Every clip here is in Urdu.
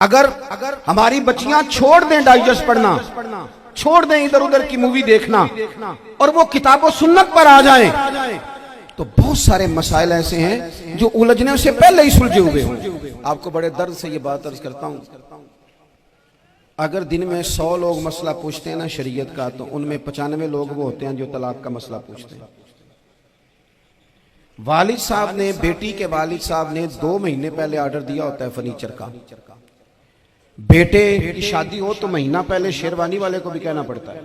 اگر ہماری بچیاں چھوڑ دیں ڈائجسٹ پڑھنا، چھوڑ دیں ادھر ادھر کی مووی دیکھنا اور وہ کتاب و سنت پر آ جائیں تو بہت سارے مسائل ایسے ہیں جو الجھنے سے پہلے ہی سلجھے ہوئے ہوں۔ آپ کو بڑے درد سے یہ بات عرض کرتا ہوں، اگر دن میں 100 لوگ مسئلہ پوچھتے ہیں نا شریعت کا، تو ان میں 95 لوگ وہ ہوتے ہیں جو طلاق کا مسئلہ پوچھتے ہیں۔ والد صاحب نے، بیٹی کے والد صاحب نے 2 مہینے پہلے آرڈر دیا ہوتا ہے فرنیچر کا، بیٹے کی شادی ہو تو مہینہ پہلے شیروانی والے کو بھی کہنا پڑتا ہے،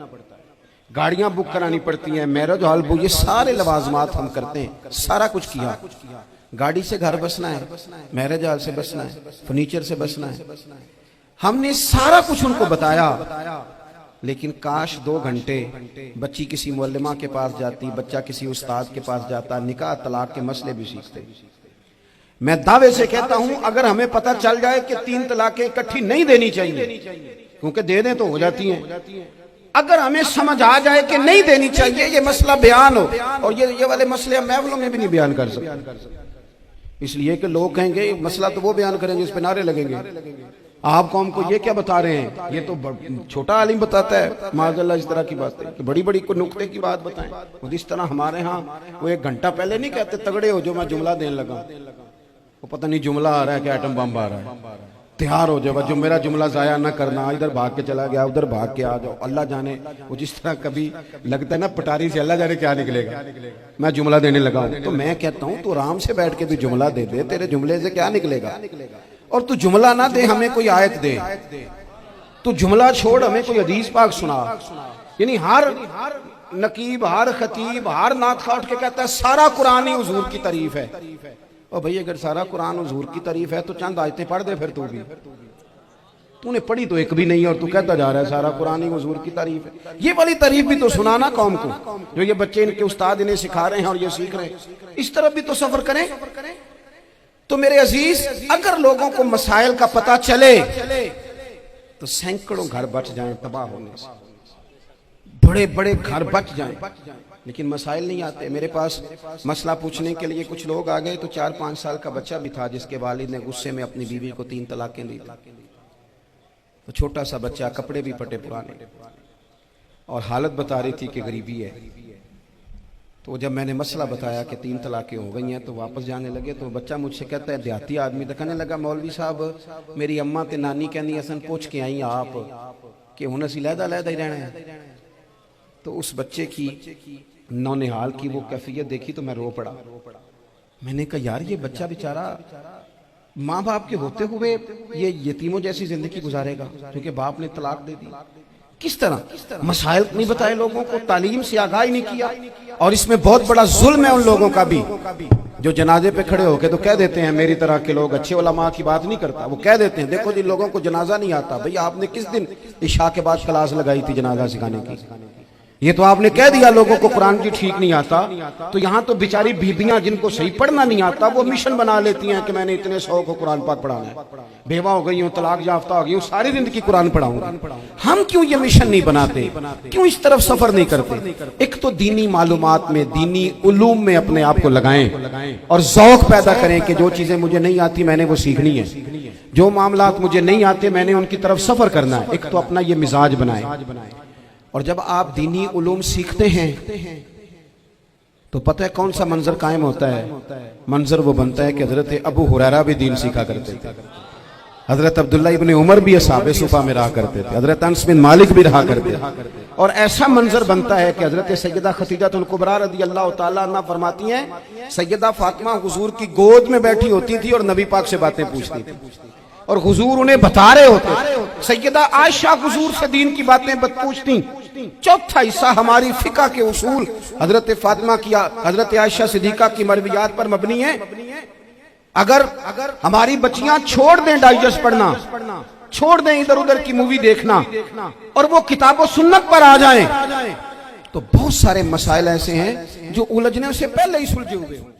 گاڑیاں بک کرانی پڑتی ہیں، میرج ہال بک، یہ سارے لوازمات ہم کرتے ہیں، سارا کچھ کیا۔ گاڑی سے گھر بسنا ہے، میرج ہال سے بسنا ہے، فرنیچر سے بسنا ہے، ہم نے سارا کچھ ان کو بتایا۔ لیکن کاش 2 گھنٹے بچی کسی معلمہ کے پاس جاتی، بچہ کسی استاد کے پاس جاتا، نکاح طلاق کے مسئلے بھی سیکھتے۔ میں دعوے سے کہتا ہوں اگر ہمیں پتہ چل جائے کہ 3 طلاقیں اکٹھی نہیں دینی چاہیے، کیونکہ دے دیں تو ہو جاتی ہیں، اگر ہمیں سمجھ آ جائے کہ نہیں دینی چاہیے، یہ مسئلہ بیان ہو، اور یہ والے مسئلے ہم محفلوں میں بھی نہیں بیان کر سکتے، اس لیے کہ لوگ کہیں گے مسئلہ تو وہ بیان کریں گے، اس پہ نعرے لگیں گے، آپ قوم کو یہ کیا بتا رہے ہیں، یہ تو چھوٹا عالم بتاتا ہے معاذ اللہ اس طرح کی باتیں، کہ بڑی بڑی کوئی نقطے کی بات بتائیں۔ اور اس طرح ہمارے ہاں وہ 1 گھنٹہ پہلے نہیں کہتے تگڑے ہو جو میں جملہ دینے لگا، وہ پتہ نہیں جملہ آ رہا ہے کہ ایٹم بم آ رہا ہے، تیار ہو جاؤ، جو میرا جملہ ضائع نہ کرنا، ادھر بھاگ کے چلا گیا ادھر بھاگ کے آ جاؤ، اللہ جانے وہ جس طرح کبھی لگتا ہے نا پٹاری سے، اللہ جانے کیا نکلے گا، میں جملہ دینے لگا ہوں، تو میں کہتا ہوں تو آرام سے بیٹھ کے بھی جملہ دے دے، تیرے جملے سے کیا نکلے گا، اور تو جملہ نہ دے ہمیں کوئی آیت دے، تو جملہ چھوڑ ہمیں کوئی حدیث پاک سنا۔ یعنی ہر نقیب، ہر خطیب، ہر نعت خواہ اٹھ کے کہتا ہے سارا قرآن ہی حضور کی تعریف ہے۔ اور بھئی اگر سارا قرآن حضور کی تعریف ہے تو چند آیتیں پڑھ دے پھر، تو نے پڑھی تو ایک بھی نہیں اور تو کہتا جا رہا ہے سارا قرآن ہی حضور کی تعریف ہے۔ یہ والی تعریف بھی تو سنانا قوم کو، جو یہ بچے ان کے استاد انہیں سکھا رہے ہیں اور یہ سیکھ رہے ہیں، اس طرف بھی تو سفر کریں۔ تو میرے عزیز اگر لوگوں کو مسائل کا پتہ چلے تو سینکڑوں گھر بچ جائیں تباہ ہونے سے، بڑے بڑے گھر بچ جائیں، لیکن مسائل نہیں آتے۔ میرے پاس مسئلہ پوچھنے کے لیے کچھ لوگ آ گئے تو 4-5 سال کا بچہ بھی تھا جس کے والد نے غصے میں اپنی بیوی کو 3 طلاقیں دی، تو چھوٹا سا بچہ، کپڑے بھی پٹے پرانے، اور حالت بتا رہی تھی کہ غریبی ہے۔ تو جب میں نے مسئلہ بتایا کہ 3 طلاقیں ہو گئی ہیں تو واپس جانے لگے، تو بچہ مجھ سے کہتا ہے، دیہاتی آدمی، تو کہنے لگا مولوی صاحب میری اماں تے نانی کہنی اسن پوچھ کے آئیں آپ کہ ہن اسی لہدا لہدا ہی رہنا ہے۔ تو اس بچے کی نونہال کی وہ کیفیت دیکھی تو میں رو پڑا۔ میں نے کہا یار یہ بچہ بیچارہ ماں باپ کے ہوتے ہوئے یہ یتیموں جیسی زندگی گزارے گا کیونکہ باپ نے طلاق دے دی، کس طرح؟ مسائل نہیں بتائے لوگوں کو، تعلیم سے آگاہی نہیں کیا۔ اور اس میں بہت بڑا ظلم ہے ان لوگوں کا بھی جو جنازے پہ کھڑے ہو کے تو کہہ دیتے ہیں، میری طرح کے لوگ اچھے علماء کی بات نہیں کرتا، وہ کہہ دیتے ہیں دیکھو جن لوگوں کو جنازہ نہیں آتا، بھئی آپ نے کس دن عشاء کے بعد کلاس لگائی تھی جنازہ سکھانے کی؟ یہ تو آپ نے کہہ دیا لوگوں کو قرآن کی ٹھیک نہیں آتا، تو یہاں تو بیچاری بیبیاں جن کو صحیح پڑھنا نہیں آتا وہ مشن بنا لیتی ہیں کہ میں نے اتنے 100 کو قرآن پاک پڑھانا ہے، بیوہ ہو گئی ہوں، طلاق یافتہ ہو گئی ہوں، ساری زندگی قرآن پڑھاؤں گی۔ ہم کیوں یہ مشن نہیں بناتے، کیوں اس طرف سفر نہیں کرتے؟ ایک تو دینی معلومات میں، دینی علوم میں اپنے آپ کو لگائیں اور ذوق پیدا کریں کہ جو چیزیں مجھے نہیں آتی میں نے وہ سیکھنی ہے، جو معاملات مجھے نہیں آتے میں نے ان کی طرف سفر کرنا ہے۔ ایک تو اپنا یہ مزاج بنائیں، اور جب آپ دینی علوم سیکھتے ہیں تو پتہ ہے کون سا منظر قائم ہوتا ہے؟ منظر وہ بنتا ہے کہ حضرت ابو ہریرہ بھی دین سیکھا کرتے تھے، حضرت عبداللہ ابن عمر بھی اصحاب صفہ میں رہا کرتے تھے، حضرت انس بن مالک بھی رہا کرتے تھے، اور ایسا منظر بنتا ہے کہ حضرت سیدہ خدیجہ الکبریٰ رضی اللہ تعالیٰ عنہ فرماتی ہیں سیدہ فاطمہ حضور کی گود میں بیٹھی ہوتی تھی اور نبی پاک سے باتیں پوچھتی تھی اور حضور انہیں بتا رہے ہوتے تھے۔ سیدہ عائشہ حضور سے دین کی باتیں پوچھتی۔ چوتھا حصہ ہماری فقہ کے اصول حضرت فاطمہ کی، حضرت عائشہ صدیقہ کی مرویات پر مبنی ہیں۔ اگر ہماری بچیاں چھوڑ دیں ڈائجسٹ پڑھنا، چھوڑ دیں ادھر ادھر کی مووی دیکھنا اور وہ کتاب و سنت پر آ جائیں تو بہت سارے مسائل ایسے ہیں جو الجھنے سے پہلے ہی سلجھے ہوئے ہوں۔